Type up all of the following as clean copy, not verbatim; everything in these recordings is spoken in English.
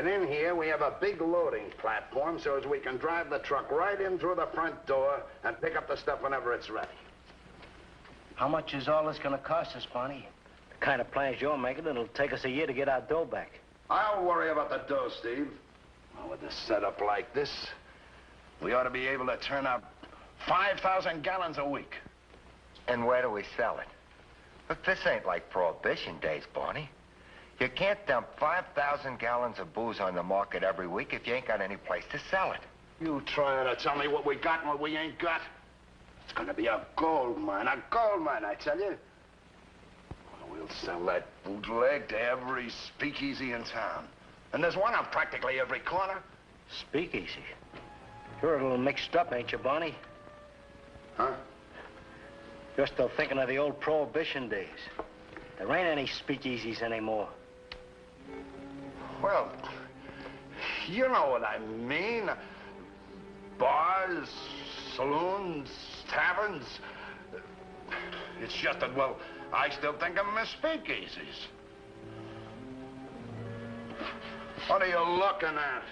And in here, we have a big loading platform so as we can drive the truck right in through the front door and pick up the stuff whenever it's ready. How much is all this going to cost us, Barney? The kind of plans you're making, it'll take us a year to get our dough back. I'll worry about the dough, Steve. Well, with a setup like this, we ought to be able to turn out 5,000 gallons a week. And where do we sell it? Look, this ain't like Prohibition days, Barney. You can't dump 5,000 gallons of booze on the market every week if you ain't got any place to sell it. You trying to tell me what we got and what we ain't got? It's gonna be a gold mine, I tell you. We'll sell that bootleg to every speakeasy in town. And there's one on practically every corner. Speakeasy? You're a little mixed up, ain't you, Barney? Huh? You're still thinking of the old Prohibition days. There ain't any speakeasies anymore. Well, you know what I mean. Bars, saloons, taverns. It's just that, well, I still think of them as speakeasies. What are you looking at?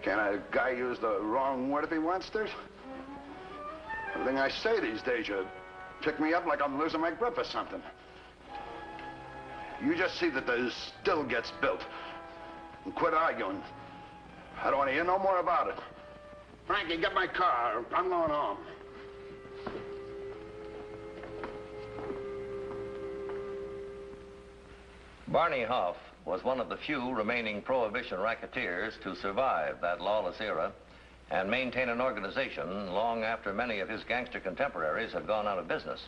Can a guy use the wrong word if he wants to? Everything I say these days, you pick me up like I'm losing my grip or something. You just see that the still gets built. And quit arguing. I don't want to hear no more about it. Frankie, get my car. I'm going home. Barney Hoff was one of the few remaining Prohibition racketeers to survive that lawless era and maintain an organization long after many of his gangster contemporaries had gone out of business.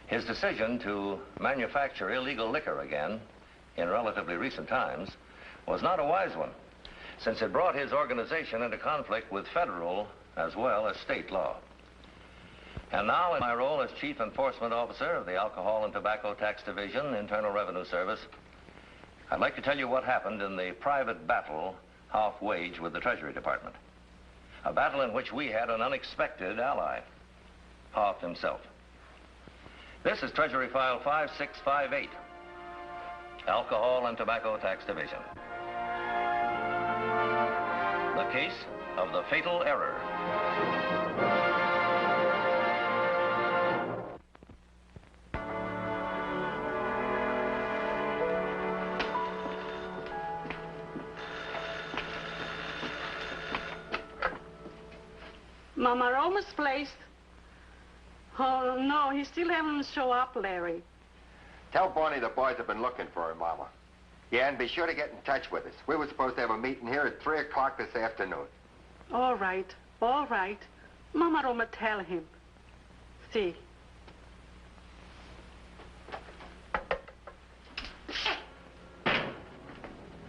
His decision to manufacture illegal liquor again in relatively recent times was not a wise one, since it brought his organization into conflict with federal as well as state law. And now, in my role as Chief Enforcement Officer of the Alcohol and Tobacco Tax Division, Internal Revenue Service, I'd like to tell you what happened in the private battle Hoff waged with the Treasury Department. A battle in which we had an unexpected ally, Hoff himself. This is Treasury File 5658, Alcohol and Tobacco Tax Division. The case of the fatal error. Mama Roma's place? Oh, no, he still hasn't shown up, Larry. Tell Barney the boys have been looking for him, Mama. Yeah, and be sure to get in touch with us. We were supposed to have a meeting here at 3 o'clock this afternoon. All right, all right. Mama Roma, tell him. See.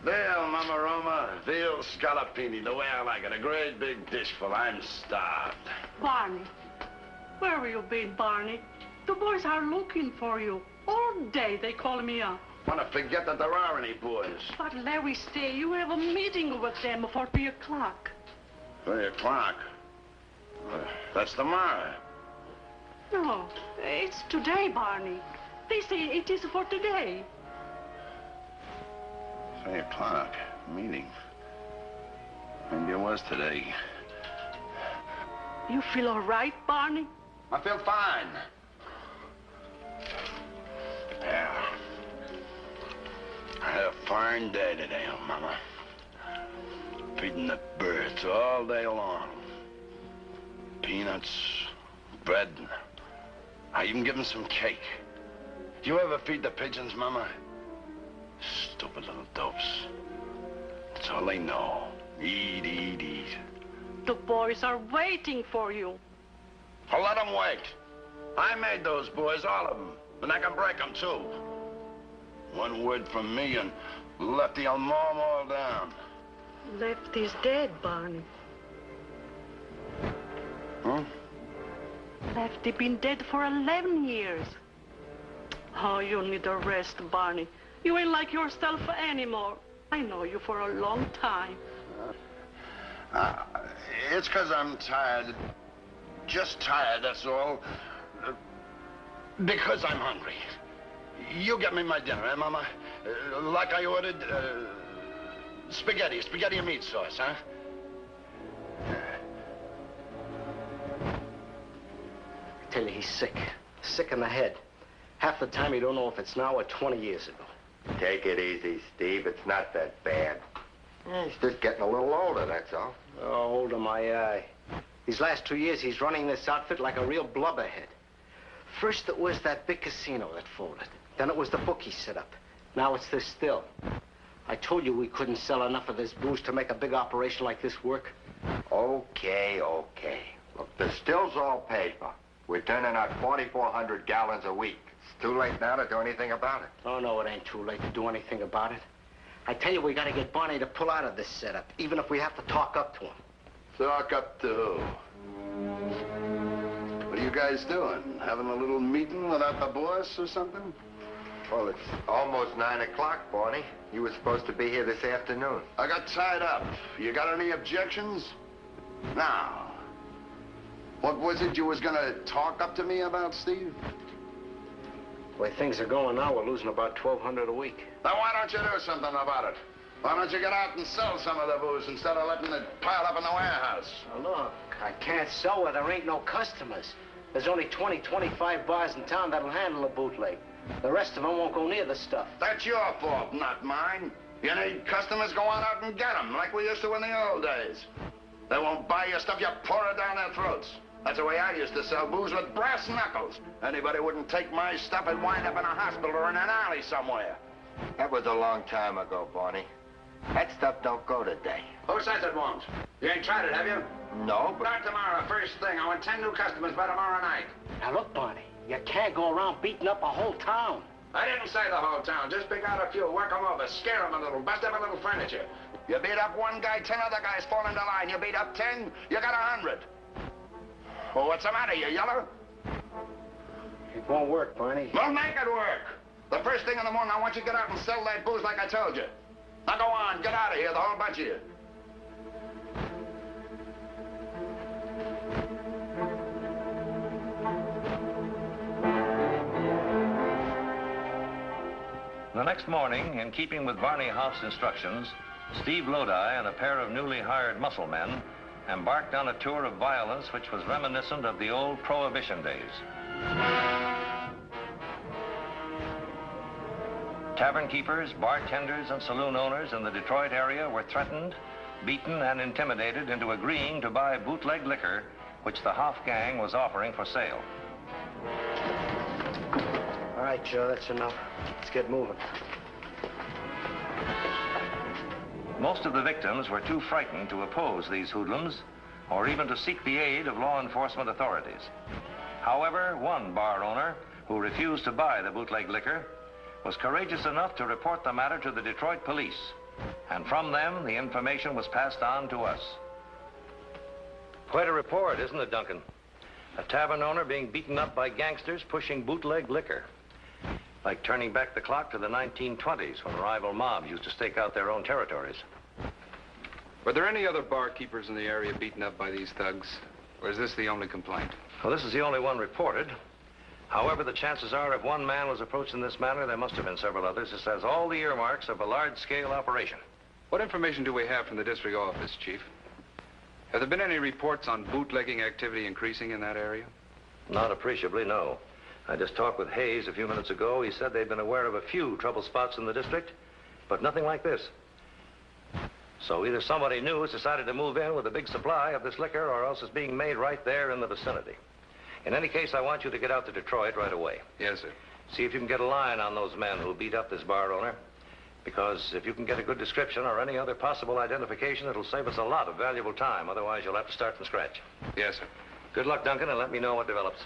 There, Mama Roma, veal scallopini, the way I like it. A great big dish full. I'm starved. Barney, where have you been, Barney? The boys are looking for you. All day they call me up. Want to forget that there are any boys. But Larry, stay. You have a meeting with them before 3 o'clock. 3 o'clock? That's tomorrow. No, it's today, Barney. They say it is for today. 3 o'clock, meeting. Maybe it was today. You feel all right, Barney? I feel fine. Yeah. I had a fine day today, Mama. Feeding the birds all day long. Peanuts, bread. I even give them some cake. Do you ever feed the pigeons, Mama? Stupid little dopes. That's all they know. Eat, eat, eat. The boys are waiting for you. Well, let them wait. I made those boys, all of them. And I can break them, too. One word from me and Lefty'll mow them all down. Lefty's dead, Barney. Huh? Lefty been dead for 11 years. Oh, you need a rest, Barney. You ain't like yourself anymore. I know you for a long time. It's because I'm tired. Just tired, that's all. Because I'm hungry. You get me my dinner, eh, Mama? Like I ordered, Spaghetti and meat sauce, huh? I tell you, he's sick. Sick in the head. Half the time you don't know if it's now or 20 years ago. Take it easy, Steve. It's not that bad. He's just getting a little older, that's all. Oh, hold on my eye. These last 2 years, he's running this outfit like a real blubberhead. First, it was that big casino that folded. Then it was the bookie set up. Now it's this still. I told you we couldn't sell enough of this booze to make a big operation like this work. Okay. Look, the still's all paid for. We're turning out 4,400 gallons a week. It's too late now to do anything about it. Oh, no, it ain't too late to do anything about it. I tell you, we gotta get Barney to pull out of this setup, even if we have to talk up to him. Talk up to who? What are you guys doing? Having a little meeting without the boss or something? Well, it's almost 9 o'clock, Barney. You were supposed to be here this afternoon. I got tied up. You got any objections? Now, what was it you was gonna talk up to me about, Steve? The way things are going now, we're losing about $1,200 a week. Now, why don't you do something about it? Why don't you get out and sell some of the booze instead of letting it pile up in the warehouse? Now, look, I can't sell where there ain't no customers. There's only 20, 25 bars in town that'll handle a bootleg. The rest of them won't go near the stuff. That's your fault, not mine. You need customers, go on out and get them, like we used to in the old days. They won't buy your stuff, you pour it down their throats. That's the way I used to sell booze, with brass knuckles. Anybody wouldn't take my stuff and wind up in a hospital or in an alley somewhere. That was a long time ago, Barney. That stuff don't go today. Who says it won't? You ain't tried it, have you? No, but... Start tomorrow, first thing. I want 10 new customers by tomorrow night. Now, look, Barney, you can't go around beating up a whole town. I didn't say the whole town. Just pick out a few, work them over, scare them a little, bust up a little furniture. You beat up one guy, 10 other guys fall into line. You beat up 10, you got 100. Well, what's the matter, you yellow? It won't work, Barney. Well, make it work. The first thing in the morning, I want you to get out and sell that booze like I told you. Now go on, get out of here, the whole bunch of you. The next morning, in keeping with Barney Hoff's instructions, Steve Lodi and a pair of newly hired muscle men embarked on a tour of violence which was reminiscent of the old Prohibition days. Tavern keepers, bartenders, and saloon owners in the Detroit area were threatened, beaten, and intimidated into agreeing to buy bootleg liquor which the Hoff gang was offering for sale. All right, Joe, that's enough. Let's get moving. Most of the victims were too frightened to oppose these hoodlums or even to seek the aid of law enforcement authorities. However, one bar owner who refused to buy the bootleg liquor was courageous enough to report the matter to the Detroit police, and from them, the information was passed on to us. Quite a report, isn't it, Duncan? A tavern owner being beaten up by gangsters pushing bootleg liquor. Like turning back the clock to the 1920s when rival mobs used to stake out their own territories. Were there any other barkeepers in the area beaten up by these thugs? Or is this the only complaint? Well, this is the only one reported. However, the chances are if one man was approached in this manner, there must have been several others. This has all the earmarks of a large-scale operation. What information do we have from the district office, Chief? Have there been any reports on bootlegging activity increasing in that area? Not appreciably, no. I just talked with Hayes a few minutes ago. He said they'd been aware of a few trouble spots in the district, but nothing like this. So either somebody new has decided to move in with a big supply of this liquor, or else it's being made right there in the vicinity. In any case, I want you to get out to Detroit right away. Yes, sir. See if you can get a line on those men who beat up this bar owner. Because if you can get a good description or any other possible identification, it'll save us a lot of valuable time. Otherwise, you'll have to start from scratch. Yes, sir. Good luck, Duncan, and let me know what develops.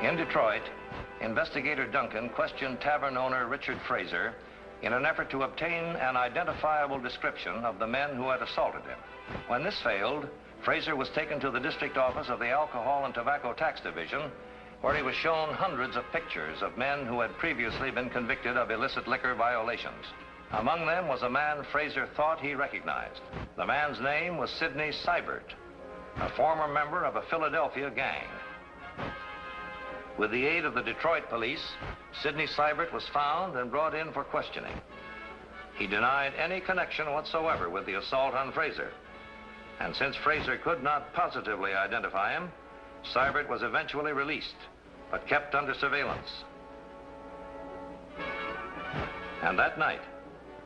In Detroit, investigator Duncan questioned tavern owner Richard Fraser in an effort to obtain an identifiable description of the men who had assaulted him. When this failed, Fraser was taken to the district office of the Alcohol and Tobacco Tax Division, where he was shown hundreds of pictures of men who had previously been convicted of illicit liquor violations. Among them was a man Fraser thought he recognized. The man's name was Sidney Seibert, a former member of a Philadelphia gang. With the aid of the Detroit police, Sidney Seibert was found and brought in for questioning. he denied any connection whatsoever with the assault on Fraser. And since Fraser could not positively identify him, Seibert was eventually released, but kept under surveillance. And that night,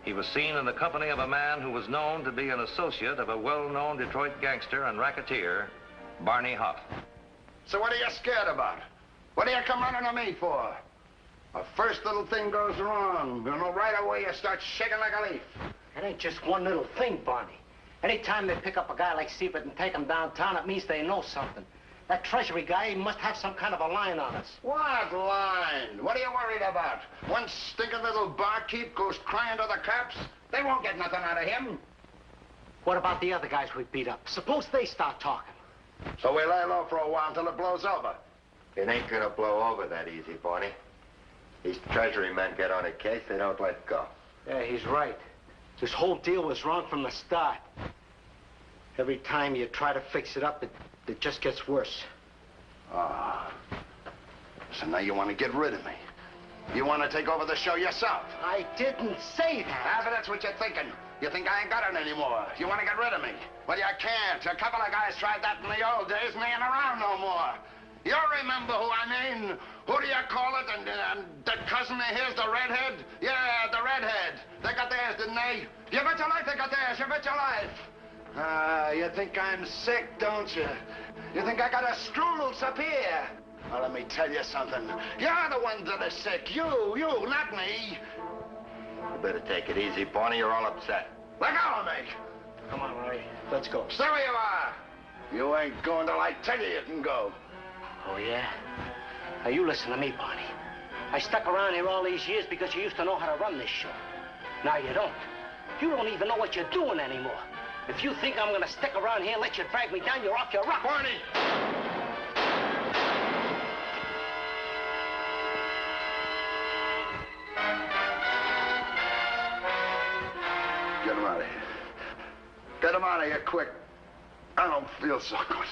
he was seen in the company of a man who was known to be an associate of a well-known Detroit gangster and racketeer, Barney Hoff. So what are you scared about? What do you come running to me for? The first little thing goes wrong, you know, right away you start shaking like a leaf. It ain't just one little thing, Barney. Anytime they pick up a guy like Seibert and take him downtown, it means they know something. That Treasury guy, he must have some kind of a line on us. What line? What are you worried about? One stinking little barkeep goes crying to the cops. They won't get nothing out of him. What about the other guys we beat up? Suppose they start talking. So we lay low for a while till it blows over. It ain't gonna blow over that easy, Barney. These Treasury men get on a case, they don't let go. Yeah, he's right. This whole deal was wrong from the start. Every time you try to fix it up, it just gets worse. Ah. So now you want to get rid of me. You want to take over the show yourself. I didn't say that. Ah, but that's what you're thinking. You think I ain't got it anymore. You want to get rid of me. Well, you can't. A couple of guys tried that in the old days and they ain't around no more. You remember who I mean? Who do you call it? And that cousin of his, the redhead? Yeah, the redhead. They got theirs, didn't they? You bet your life they got theirs. You bet your life. You think I'm sick, don't you? You think I got a screw loose up here? Well, let me tell you something. You're the ones that are sick. You, not me. You better take it easy, Barney. You're all upset. Let go of me. Come on, Larry. Let's go. Stay where you are. You ain't going till I tell you can go. Oh, yeah? Now, you listen to me, Barney. I stuck around here all these years because you used to know how to run this show. Now you don't. You don't even know what you're doing anymore. If you think I'm gonna stick around here and let you drag me down, you're off your rock. Barney! Get him out of here. Get him out of here quick. I don't feel so good.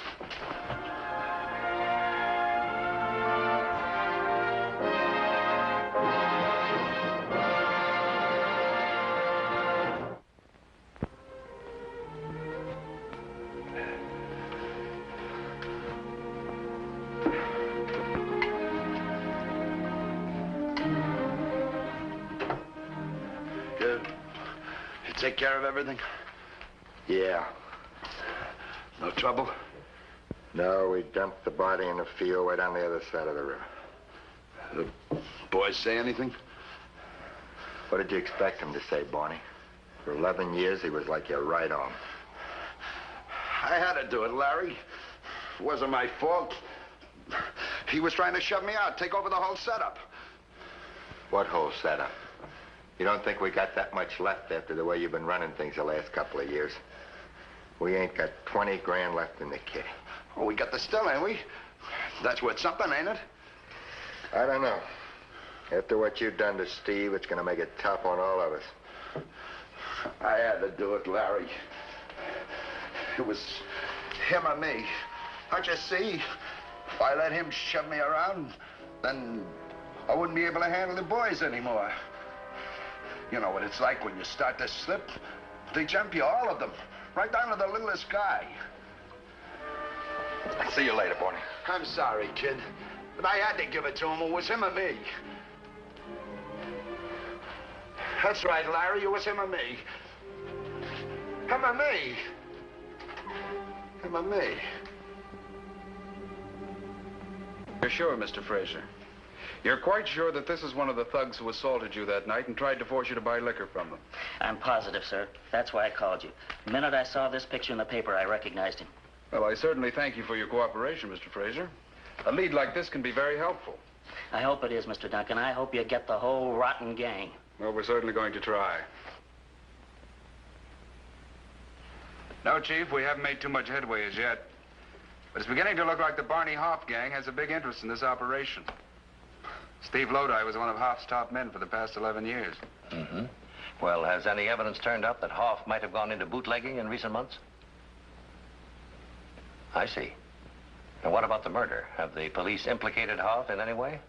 Take care of everything? Yeah. No trouble? No, we dumped the body in the field right on the other side of the river. The boys say anything? What did you expect him to say, Barney? For 11 years, he was like your right arm. I had to do it, Larry. It wasn't my fault. He was trying to shove me out, take over the whole setup. What whole setup? You don't think we got that much left after the way you've been running things the last couple of years? We ain't got 20 grand left in the kitty. Oh, we got the still, ain't we? That's worth something, ain't it? I don't know. After what you've done to Steve, it's gonna make it tough on all of us. I had to do it, Larry. It was him or me. Don't you see? If I let him shove me around, then I wouldn't be able to handle the boys anymore. You know what it's like when you start to slip. They jump you, all of them, right down to the littlest guy. I'll see you later, Barney. I'm sorry, kid, but I had to give it to him. It was him or me. That's right, Larry. It was him or me. Him or me. Him or me. You're sure, Mr. Fraser? You're quite sure that this is one of the thugs who assaulted you that night and tried to force you to buy liquor from them? I'm positive, sir. That's why I called you. The minute I saw this picture in the paper, I recognized him. Well, I certainly thank you for your cooperation, Mr. Fraser. A lead like this can be very helpful. I hope it is, Mr. Duncan. I hope you get the whole rotten gang. Well, we're certainly going to try. No, Chief, we haven't made too much headway as yet. But it's beginning to look like the Barney Hoff gang has a big interest in this operation. Steve Lodi was one of Hoff's top men for the past 11 years. Mm-hmm. Well, has any evidence turned up that Hoff might have gone into bootlegging in recent months? I see. And what about the murder? Have the police implicated Hoff in any way?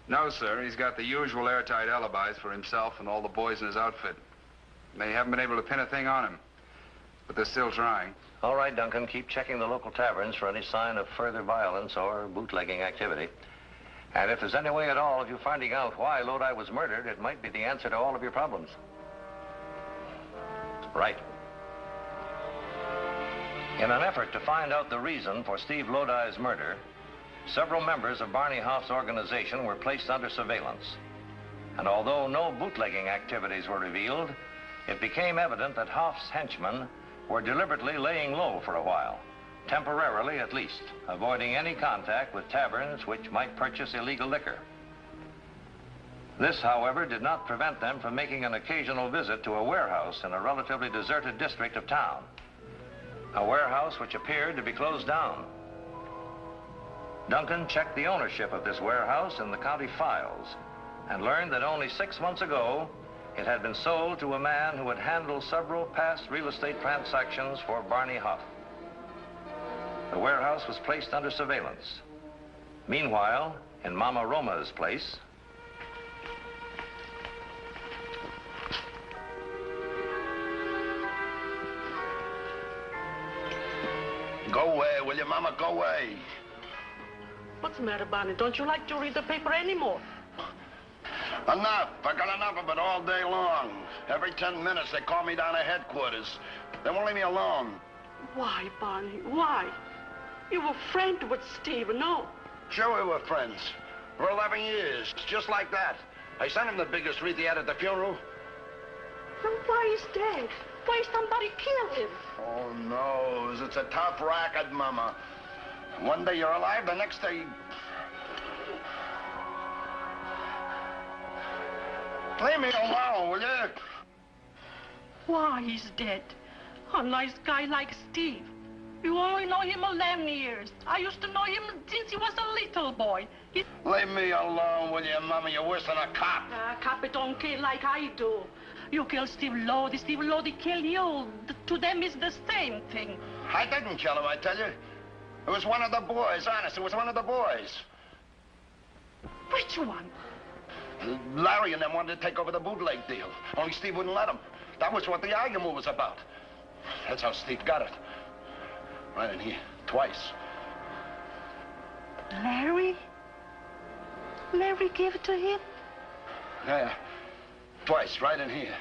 No, sir. He's got the usual airtight alibis for himself and all the boys in his outfit. They haven't been able to pin a thing on him, but they're still trying. All right, Duncan, keep checking the local taverns for any sign of further violence or bootlegging activity. And if there's any way at all of you finding out why Lodi was murdered, it might be the answer to all of your problems. Right. In an effort to find out the reason for Steve Lodi's murder, several members of Barney Hoff's organization were placed under surveillance. And although no bootlegging activities were revealed, it became evident that Hoff's henchmen were deliberately laying low for a while, temporarily at least, avoiding any contact with taverns which might purchase illegal liquor. This, however, did not prevent them from making an occasional visit to a warehouse in a relatively deserted district of town. A warehouse which appeared to be closed down. Duncan checked the ownership of this warehouse in the county files and learned that only 6 months ago, it had been sold to a man who had handled several past real estate transactions for Barney Hoff. The warehouse was placed under surveillance. Meanwhile, in Mama Roma's place, Go away, will you, Mama? Go away. What's the matter, Barney? Don't you like to read the paper anymore? Enough. I got enough of it all day long. Every 10 minutes they call me down to headquarters. They won't leave me alone. Why, Barney? Why? You were friends with Steve, no? Sure we were friends. For 11 years, just like that. I sent him the biggest wreath he had at the funeral. Then why is dead? Why somebody killed him? Oh, no. It's a tough racket, Mama. One day you're alive, the next day... Leave me alone, will you? Why he's dead? A nice guy like Steve. You only know him 11 years. I used to know him since he was a little boy. Leave me alone, will you, Mama? You're worse than a cop. A cop don't kill like I do. You kill Steve Lodi, Steve Lodi kill you. To them it's the same thing. I didn't kill him, I tell you. It was one of the boys, honest. It was one of the boys. Which one? Larry and them wanted to take over the bootleg deal. Only Steve wouldn't let them. That was what the argument was about. That's how Steve got it. Right in here, twice. Larry? Larry gave it to him? Yeah, twice, right in here.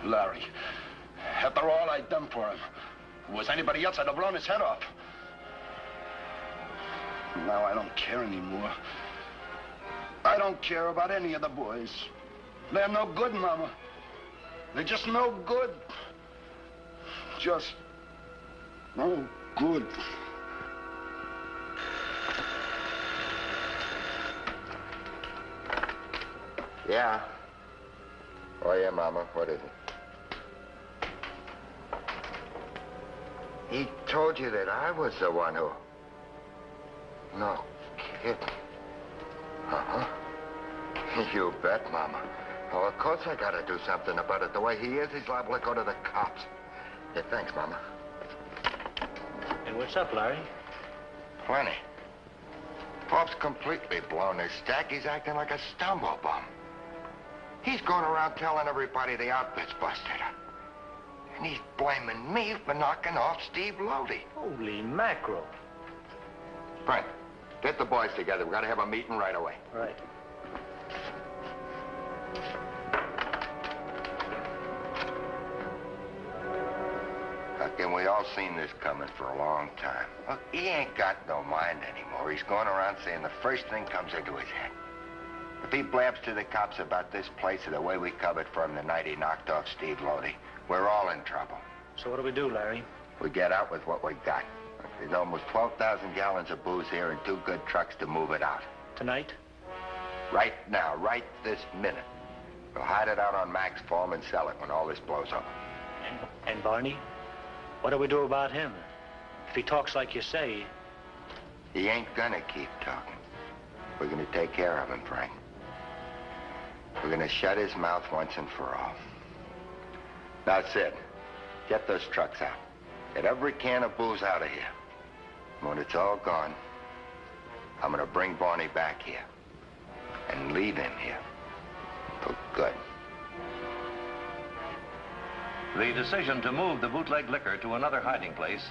Larry, after all I'd done for him, if it was anybody else, I'd have blown his head off. Now I don't care anymore. I don't care about any of the boys. They're no good, Mama. They're just no good. Just no good. Yeah. Oh, yeah, Mama. What is it? He told you that I was the one who... No kidding. Uh-huh. You bet, Mama. Oh, of course I gotta do something about it. The way he is, he's liable to go to the cops. Yeah, thanks, Mama. Hey, what's up, Larry? Plenty. Pop's completely blown his stack. He's acting like a stumble bum. He's going around telling everybody the outfit's busted. And he's blaming me for knocking off Steve Lodi. Holy mackerel. Frank, get the boys together. We gotta have a meeting right away. Right. And we all seen this coming for a long time. Look, he ain't got no mind anymore. He's going around saying the first thing comes into his head. If he blabs to the cops about this place or the way we covered for him the night he knocked off Steve Lodi, we're all in trouble. So what do we do, Larry? We get out with what we got. There's almost 12,000 gallons of booze here and 2 good trucks to move it out. Tonight? Right now, right this minute. We'll hide it out on Mac's farm and sell it when all this blows up. And Barney? What do we do about him? If he talks like you say... He ain't gonna keep talking. We're gonna take care of him, Frank. We're gonna shut his mouth once and for all. Now, Sid, get those trucks out. Get every can of booze out of here. When it's all gone, I'm gonna bring Barney back here and leave him here. Oh, good. The decision to move the bootleg liquor to another hiding place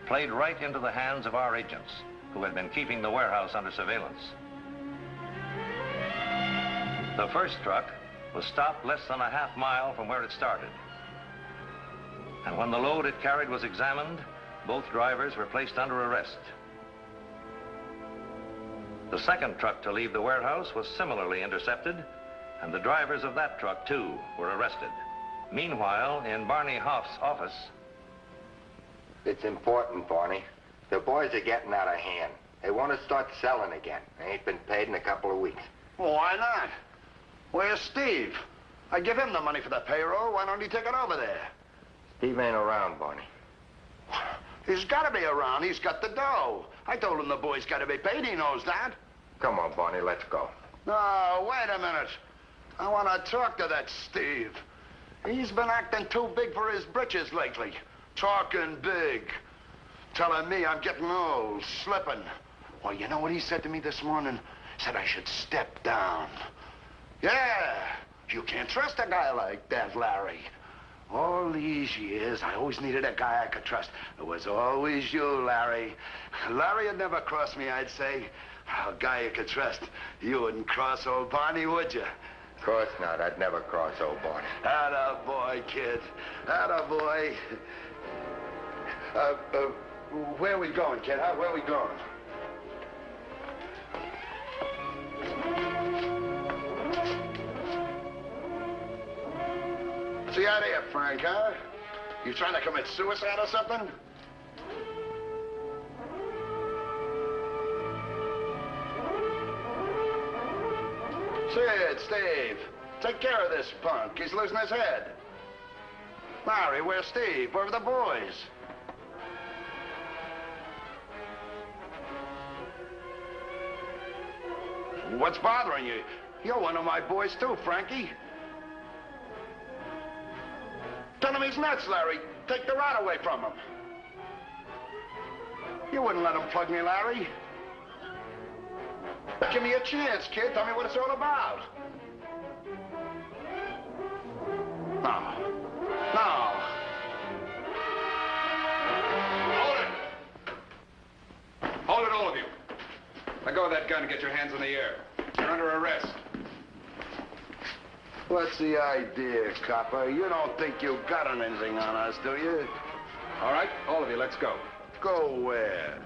played right into the hands of our agents, who had been keeping the warehouse under surveillance. The first truck was stopped less than a half mile from where it started. And when the load it carried was examined, both drivers were placed under arrest. The second truck to leave the warehouse was similarly intercepted, and the drivers of that truck, too, were arrested. Meanwhile, in Barney Hoff's office... It's important, Barney. The boys are getting out of hand. They want to start selling again. They ain't been paid in a couple of weeks. Well, why not? Where's Steve? I give him the money for the payroll. Why don't he take it over there? Steve ain't around, Barney. He's got to be around. He's got the dough. I told him the boy's got to be paid. He knows that. Come on, Barney, let's go. No, wait a minute. I want to talk to that Steve. He's been acting too big for his britches lately. Talking big. Telling me I'm getting old, slipping. Well, you know what he said to me this morning? Said I should step down. Yeah, you can't trust a guy like that, Larry. All these years, I always needed a guy I could trust. It was always you, Larry. Larry would never cross me, I'd say. A guy you could trust. You wouldn't cross old Barney, would you? Of course not. I'd never cross old Barney. Atta boy, kid. Atta boy. Where are we going, kid? Huh? Where are we going? See out here, Frank, huh? You trying to commit suicide or something? Sid, Steve, take care of this punk. He's losing his head. Larry, where's Steve? Where are the boys? What's bothering you? You're one of my boys too, Frankie. Tell him he's nuts, Larry. Take the rod away from him. You wouldn't let him plug me, Larry. Give me a chance, kid. Tell me what it's all about. No. No. Hold it! Hold it, all of you. Let go of that gun and get your hands in the air. You're under arrest. What's the idea, copper? You don't think you've got anything on us, do you? All right, all of you, let's go. Go where?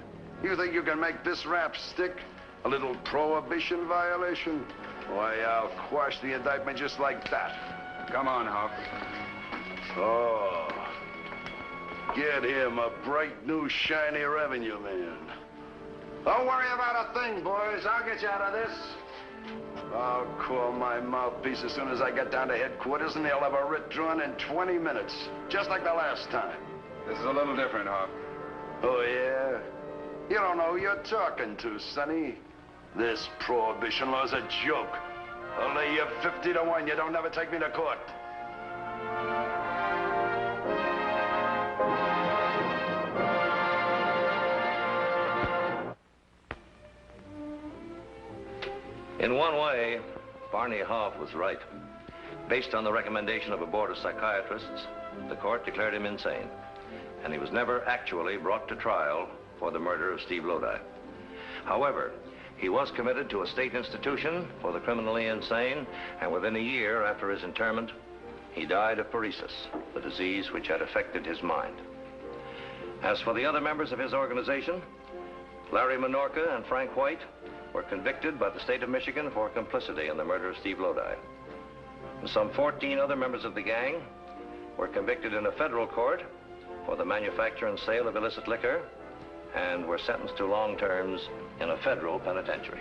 You think you can make this rap stick? A little prohibition violation? Why, I'll quash the indictment just like that. Come on, Hoff. Oh. Get him a bright, new, shiny revenue man. Don't worry about a thing, boys. I'll get you out of this. I'll call my mouthpiece as soon as I get down to headquarters, and they'll have a writ drawn in 20 minutes, just like the last time. This is a little different, Hoff. Oh, yeah? You don't know who you're talking to, Sonny. This prohibition law's a joke. I'll lay you 50 to 1. You don't ever take me to court. In one way, Barney Hoff was right. Based on the recommendation of a board of psychiatrists, the court declared him insane, and he was never actually brought to trial for the murder of Steve Lodi. However, he was committed to a state institution for the criminally insane, and within a year after his interment, he died of paresis, the disease which had affected his mind. As for the other members of his organization, Larry Menorca and Frank White were convicted by the state of Michigan for complicity in the murder of Steve Lodi. And some 14 other members of the gang were convicted in a federal court for the manufacture and sale of illicit liquor and were sentenced to long terms in a federal penitentiary.